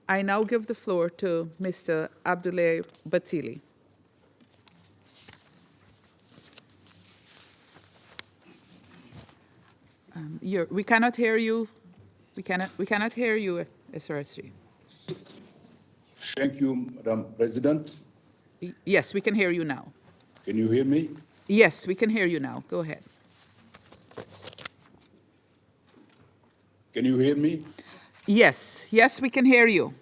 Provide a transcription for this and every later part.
I now give the floor to Mr. Abdoulaye Bathily. We cannot hear you. We cannot hear you, SRSG. Thank you, Madam President. Yes, we can hear you now. Can you hear me? Yes, we can hear you now. Go ahead. Can you hear me? Yes, yes, we can hear you.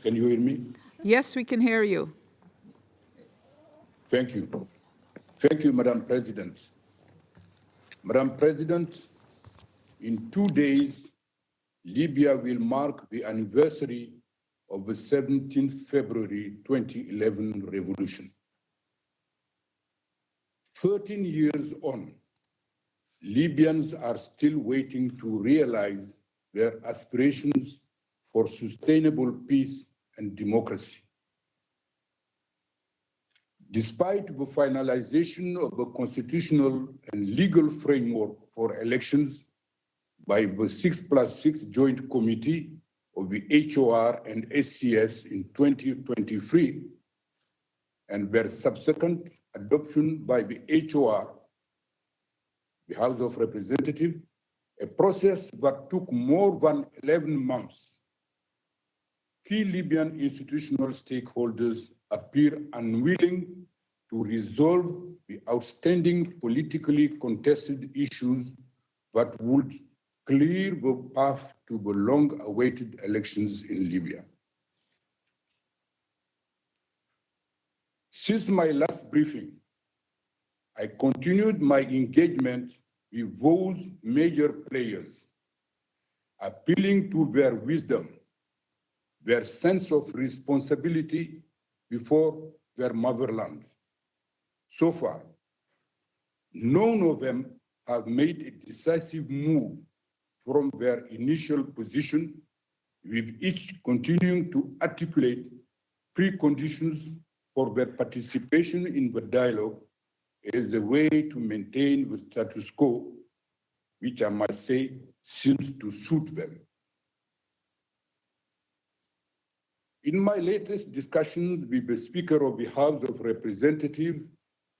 Can you hear me? Yes, we can hear you. Thank you. Thank you, Madam President. Madam President, in 2 days, Libya will mark the anniversary of the 17th February 2011 revolution. 13 years on, Libyans are still waiting to realize their aspirations for sustainable peace and democracy. Despite the finalization of a constitutional and legal framework for elections by the 6+6 Joint Committee of the HOR and SCS in 2023, and their subsequent adoption by the HOR, the House of Representatives, a process that took more than 11 months. Key Libyan institutional stakeholders appear unwilling to resolve the outstanding politically contested issues that would clear the path to the long-awaited elections in Libya. Since my last briefing, I continued my engagement with those major players, appealing to their wisdom, their sense of responsibility before their motherland. So far, none of them have made a decisive move from their initial position, with each continuing to articulate preconditions for their participation in the dialogue as a way to maintain the status quo, which I must say seems to suit them. In my latest discussions with the Speaker of the House of Representatives,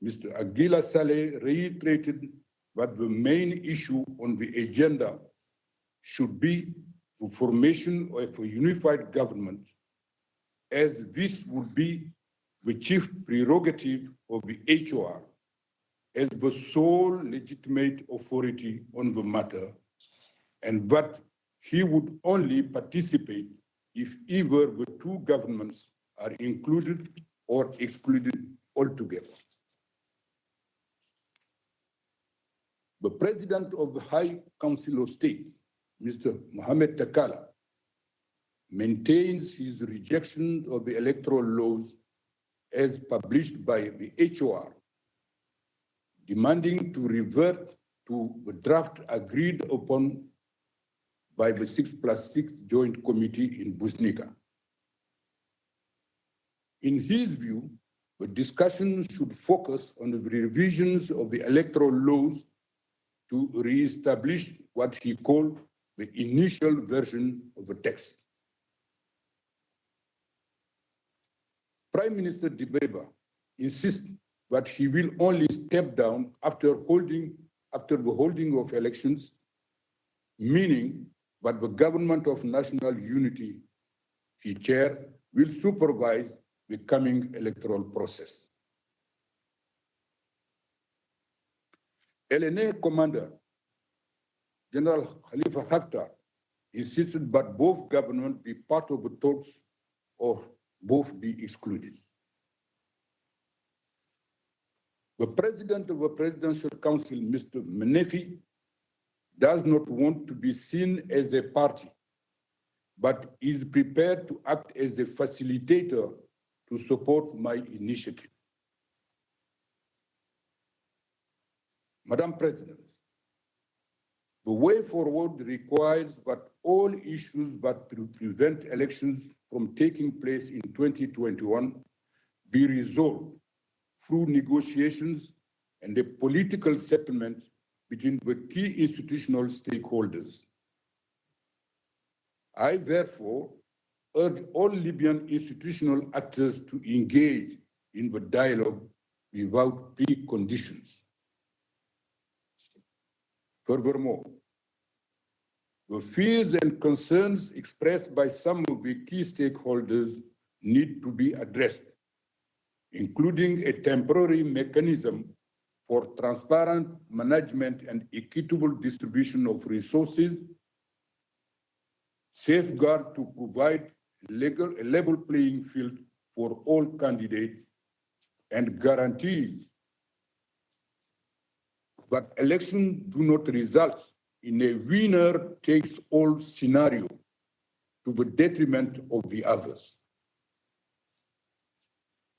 Mr. Aguila Saleh reiterated that the main issue on the agenda should be the formation of a unified government, as this would be the chief prerogative of the HOR as the sole legitimate authority on the matter, and that he would only participate if either the two governments are included or excluded altogether. The President of the High Council of State, Mr. Mohamed Takala, maintains his rejection of the electoral laws as published by the HOR, demanding to revert to the draft agreed upon by the 6+6 Joint Committee in Busnica. In his view, the discussion should focus on the revisions of the electoral laws to re-establish what he called the initial version of the text. Prime Minister Dibeba insists that he will only step down after the holding of elections, meaning that the government of national unity he chairs will supervise the coming electoral process. LNA Commander General Khalifa Haftar insisted that both governments be part of the talks or both be excluded. The President of the Presidential Council, Mr. Menefi, does not want to be seen as a party, but is prepared to act as a facilitator to support my initiative. Madam President, the way forward requires that all issues that prevent elections from taking place in 2021 be resolved through negotiations and a political settlement between the key institutional stakeholders. I therefore urge all Libyan institutional actors to engage in the dialogue without preconditions. Furthermore, the fears and concerns expressed by some of the key stakeholders need to be addressed, including a temporary mechanism for transparent management and equitable distribution of resources, safeguard to provide a level playing field for all candidates, and guarantees that elections do not result in a winner-takes-all scenario to the detriment of the others.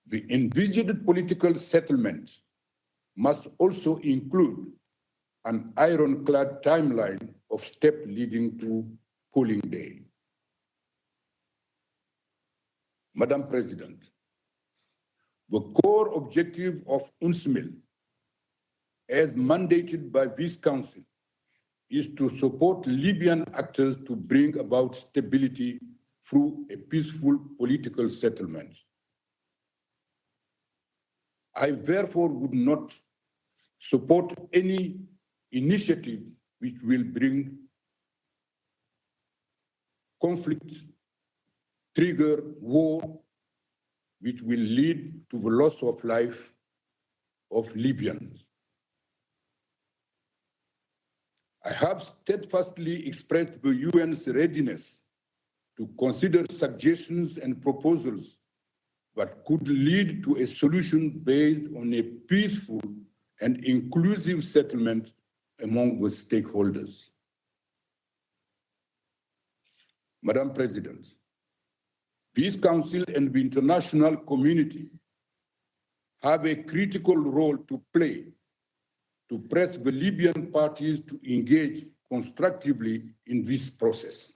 The envisaged political settlement must also include an ironclad timeline of steps leading to polling day. Madam President, the core objective of UNSMIL, as mandated by this Council, is to support Libyan actors to bring about stability through a peaceful political settlement. I therefore would not support any initiative which will bring conflict, trigger war, which will lead to the loss of life of Libyans. I have steadfastly expressed the UN's readiness to consider suggestions and proposals that could lead to a solution based on a peaceful and inclusive settlement among the stakeholders. Madam President, this Council and the international community have a critical role to play to press the Libyan parties to engage constructively in this process.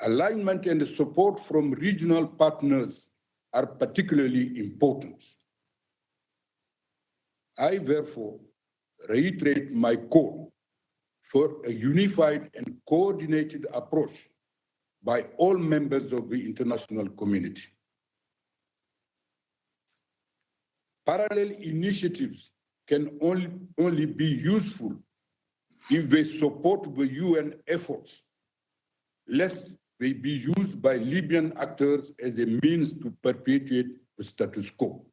Alignment and support from regional partners are particularly important. I therefore reiterate my call for a unified and coordinated approach by all members of the international community. Parallel initiatives can only be useful if they support the UN efforts, lest they be used by Libyan actors as a means to perpetuate the status quo.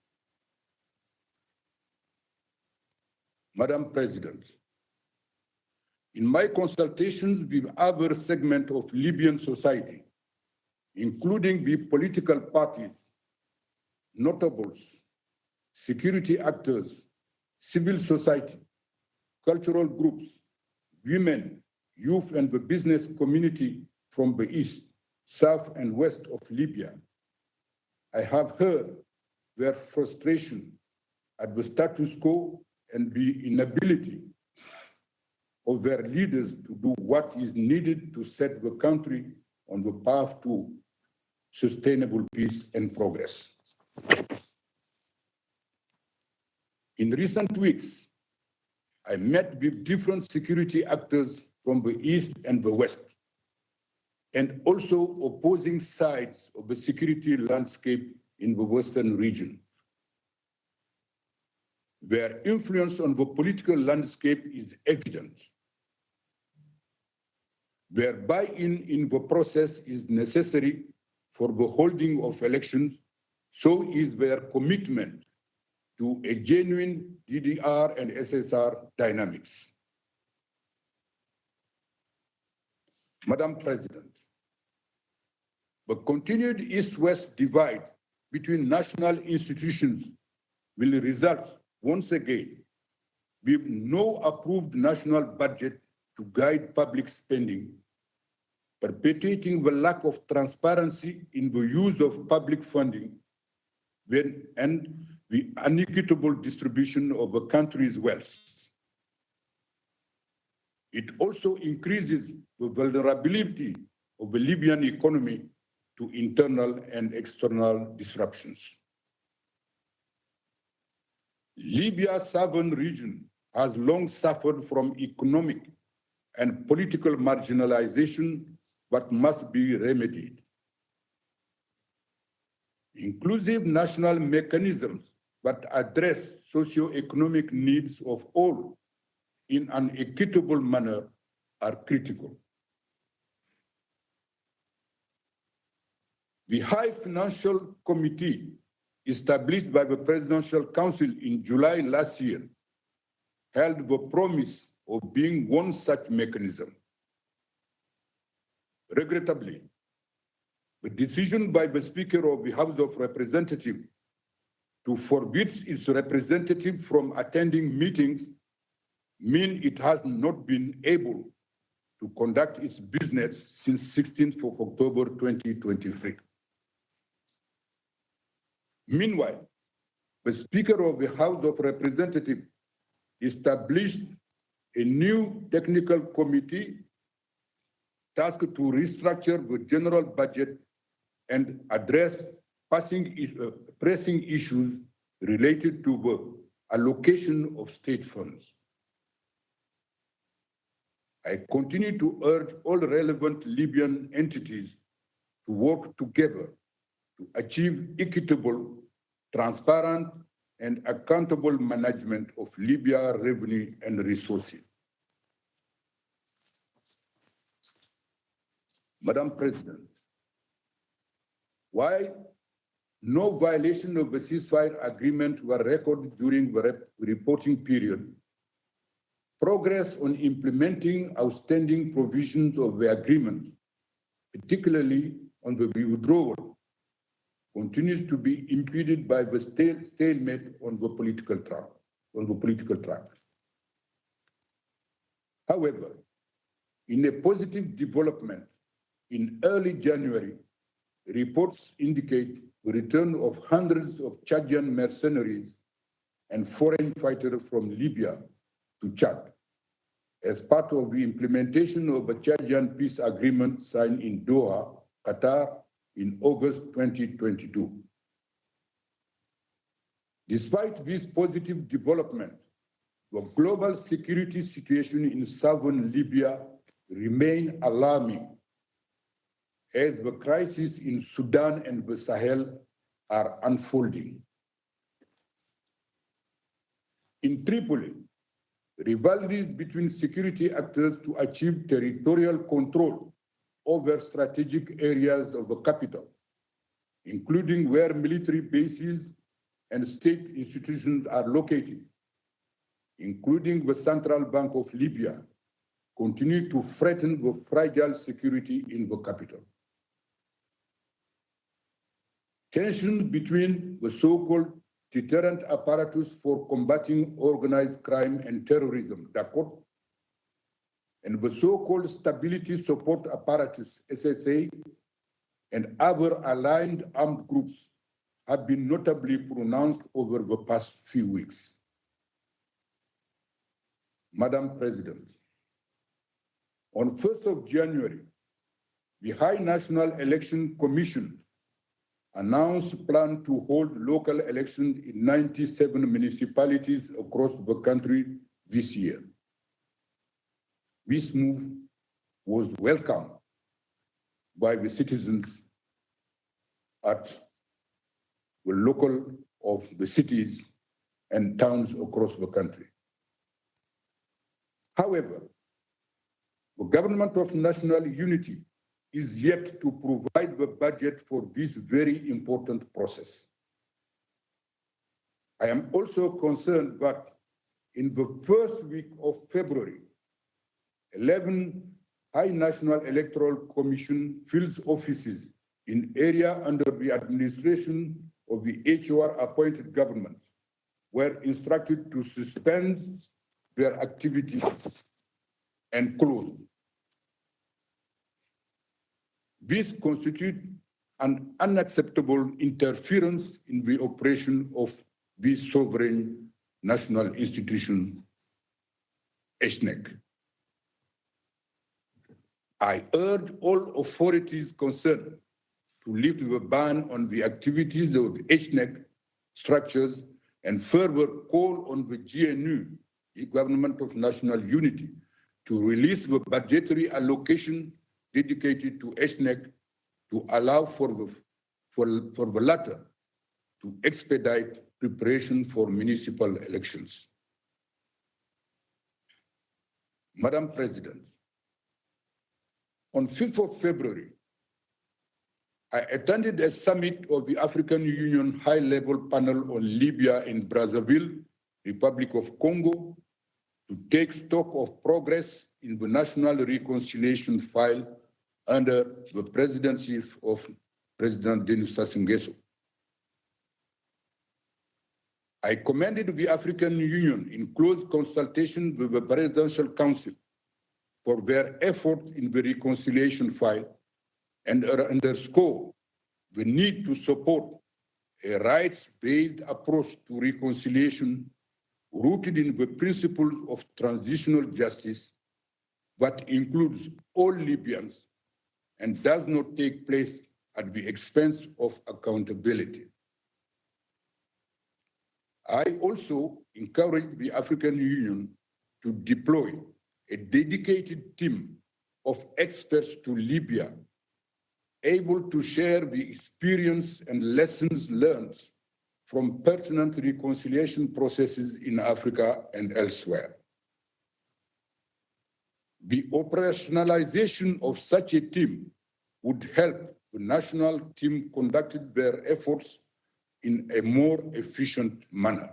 Madam President, in my consultations with other segments of Libyan society, including the political parties, notables, security actors, civil society, cultural groups, women, youth, and the business community from the east, south, and west of Libya, I have heard their frustration at the status quo and the inability of their leaders to do what is needed to set the country on the path to sustainable peace and progress. In recent weeks, I met with different security actors from the East and the West, and also opposing sides of the security landscape in the Western region. Their influence on the political landscape is evident. Their buy-in in the process is necessary for the holding of elections, so is their commitment to a genuine DDR and SSR dynamics. Madam President, the continued East-West divide between national institutions will result once again with no approved national budget to guide public spending, perpetuating the lack of transparency in the use of public funding and the unequitable distribution of the country's wealth. It also increases the vulnerability of the Libyan economy to internal and external disruptions. Libya's southern region has long suffered from economic and political marginalization, but must be remedied. Inclusive national mechanisms that address socio-economic needs of all in an equitable manner are critical. The High Financial Committee, established by the Presidential Council in July last year, held the promise of being one such mechanism. Regrettably, the decision by the Speaker of the House of Representatives to forbid its representative from attending meetings mean it has not been able to conduct its business since 16th of October 2023. Meanwhile, the Speaker of the House of Representatives established a new technical committee tasked to restructure the general budget and address pressing issues related to the allocation of state funds. I continue to urge all relevant Libyan entities to work together to achieve equitable, transparent, and accountable management of Libya's revenue and resources. Madam President, while no violation of the ceasefire agreement were recorded during the reporting period, progress on implementing outstanding provisions of the agreement, particularly on the withdrawal, continues to be impeded by the stalemate on the political track. However, in a positive development, in early January, reports indicate the return of hundreds of Chadian mercenaries and foreign fighters from Libya to Chad as part of the implementation of the Chadian peace agreement signed in Doha, Qatar, in August 2022. Despite this positive development, the global security situation in southern Libya remains alarming as the crises in Sudan and the Sahel are unfolding. In Tripoli, rivalries between security actors to achieve territorial control over strategic areas of the capital, including where military bases and state institutions are located, including the Central Bank of Libya, continue to threaten the fragile security in the capital. Tensions between the so-called deterrent apparatus for combating organized crime and terrorism, DACOT, and the so-called stability support apparatus, SSA, and other aligned armed groups have been notably pronounced over the past few weeks. Madam President, on 1st of January, the High National Election Commission announced plan to hold local elections in 97 municipalities across the country this year. This move was welcomed by the citizens at the local of the cities and towns across the country. However, the Government of National Unity is yet to provide the budget for this very important process. I am also concerned that in the first week of February, 11 High National Electoral Commission field offices in area under the administration of the HOR-appointed government were instructed to suspend their activity and close. This constitutes an unacceptable interference in the operation of this sovereign national institution, HNEC. I urge all authorities concerned to lift the ban on the activities of HNEC structures and further call on the GNU, the Government of National Unity, to release the budgetary allocation dedicated to SNEC to allow for the latter to expedite preparation for municipal elections. Madam President, on 5th of February, I attended a summit of the African Union High-Level Panel on Libya in Brazzaville, Republic of Congo, to take stock of progress in the national reconciliation file under the presidency of President Denis Sassou Nguesso. I commended the African Union in close consultation with the Presidential Council for their effort in the reconciliation file and underscore the need to support a rights-based approach to reconciliation rooted in the principles of transitional justice that includes all Libyans and does not take place at the expense of accountability. I also encourage the African Union to deploy a dedicated team of experts to Libya, able to share the experience and lessons learned from pertinent reconciliation processes in Africa and elsewhere. The operationalization of such a team would help the national team conduct their efforts in a more efficient manner.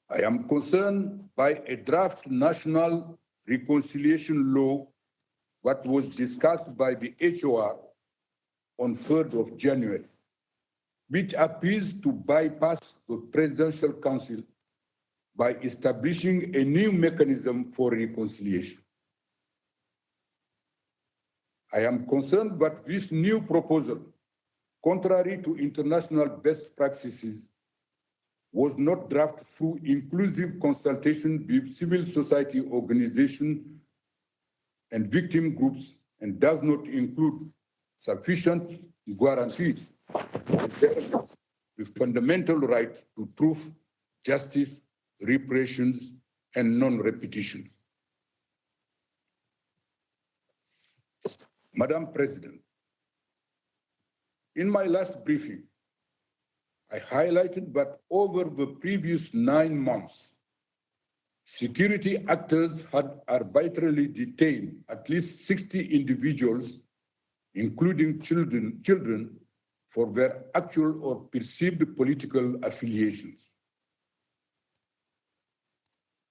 I am concerned by a draft national reconciliation law that was discussed by the HOR on 3rd of January, which appears to bypass the Presidential Council by establishing a new mechanism for reconciliation. I am concerned that this new proposal, contrary to international best practices, was not drafted through inclusive consultation with civil society organizations and victim groups and does not include sufficient guarantees with fundamental right to truth, justice, reparations, and non-repetition. Madam President, in my last briefing, I highlighted that over the previous 9 months, security actors had arbitrarily detained at least 60 individuals, including children, for their actual or perceived political affiliations.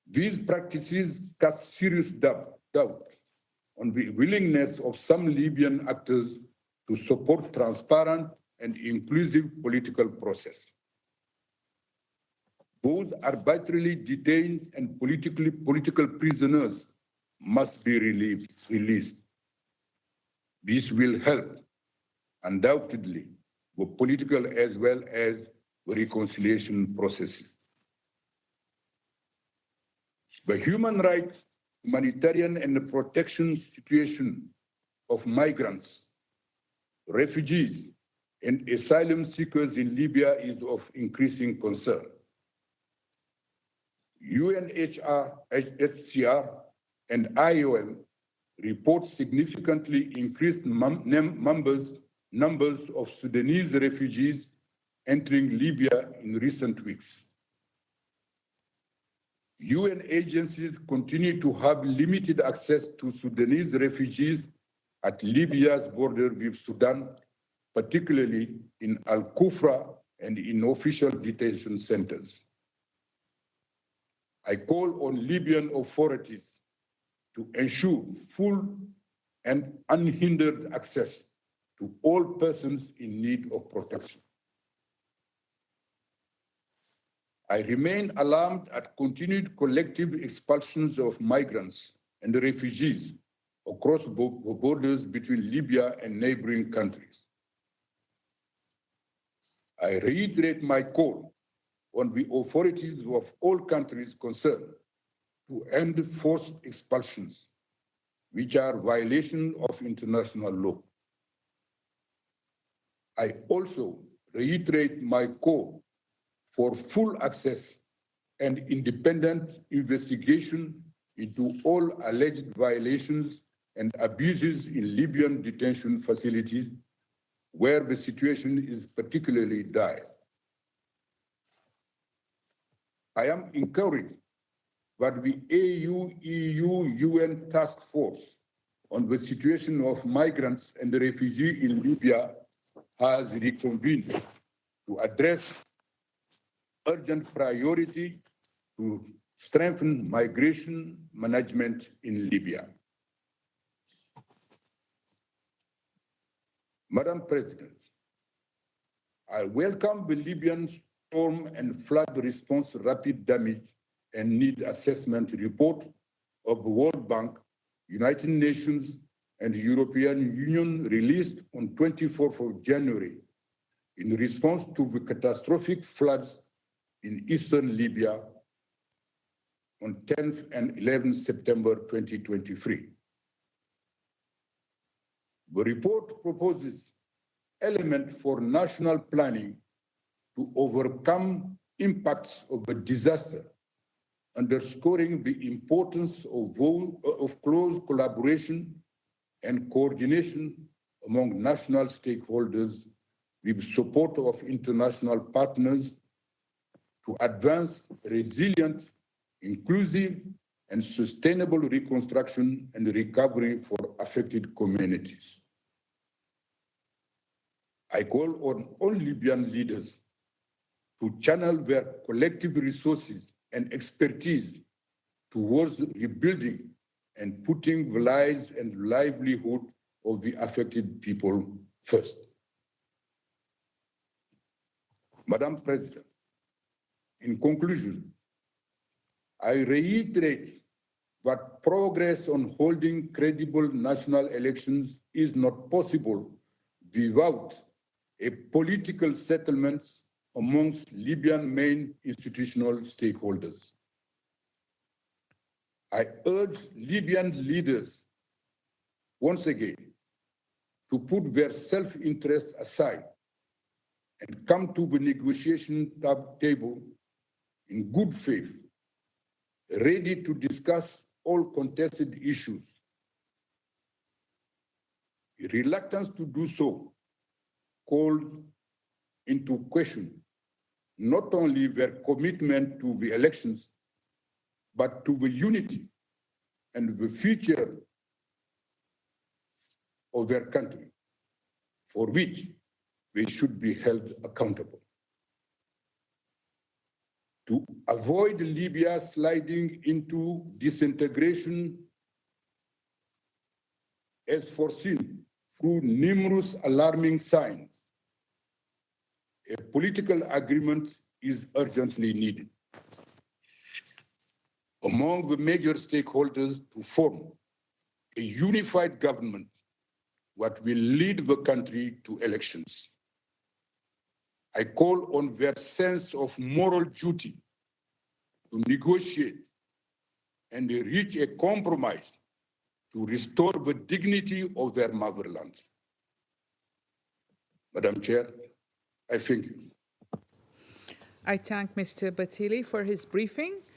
These practices cast serious doubt on the willingness of some Libyan actors to support transparent and inclusive political process. Those arbitrarily detained and political prisoners must be released. This will help, undoubtedly, the political as well as the reconciliation processes. The human rights, humanitarian and protection situation of migrants, refugees, and asylum seekers in Libya is of increasing concern. UNHCR and IOM report significantly increased numbers of Sudanese refugees entering Libya in recent weeks. UN agencies continue to have limited access to Sudanese refugees at Libya's border with Sudan, particularly in Al-Kufra and in official detention centers. I call on Libyan authorities to ensure full and unhindered access to all persons in need of protection. I remain alarmed at continued collective expulsions of migrants and refugees across the borders between Libya and neighboring countries. I reiterate my call on the authorities of all countries concerned to end forced expulsions, which are violations of international law. I also reiterate my call for full access and independent investigation into all alleged violations and abuses in Libyan detention facilities where the situation is particularly dire. I am encouraged that the AU-EU-UN Task Force on the situation of migrants and refugees in Libya has reconvened to address urgent priority to strengthen migration management in Libya. Madam President, I welcome the Libyan storm and flood response rapid damage and need assessment report of the World Bank, United Nations, and European Union released on 24th of January in response to the catastrophic floods in eastern Libya on 10th and 11th September 2023. The report proposes elements for national planning to overcome impacts of the disaster, underscoring the importance of close collaboration and coordination among national stakeholders with support of international partners to advance resilient, inclusive, and sustainable reconstruction and recovery for affected communities. I call on all Libyan leaders to channel their collective resources and expertise towards rebuilding and putting the lives and livelihood of the affected people first. Madam President, in conclusion, I reiterate that progress on holding credible national elections is not possible without a political settlement amongst Libyan main institutional stakeholders. I urge Libyan leaders, once again, to put their self-interest aside and come to the negotiation table in good faith, ready to discuss all contested issues. Reluctance to do so called into question not only their commitment to the elections, but to the unity and the future of their country, for which they should be held accountable. To avoid Libya sliding into disintegration as foreseen through numerous alarming signs, a political agreement is urgently needed among the major stakeholders to form a unified government that will lead the country to elections. I call on their sense of moral duty to negotiate and reach a compromise to restore the dignity of their motherland. Madam Chair, I thank you. I thank Mr. Bathily for his briefing.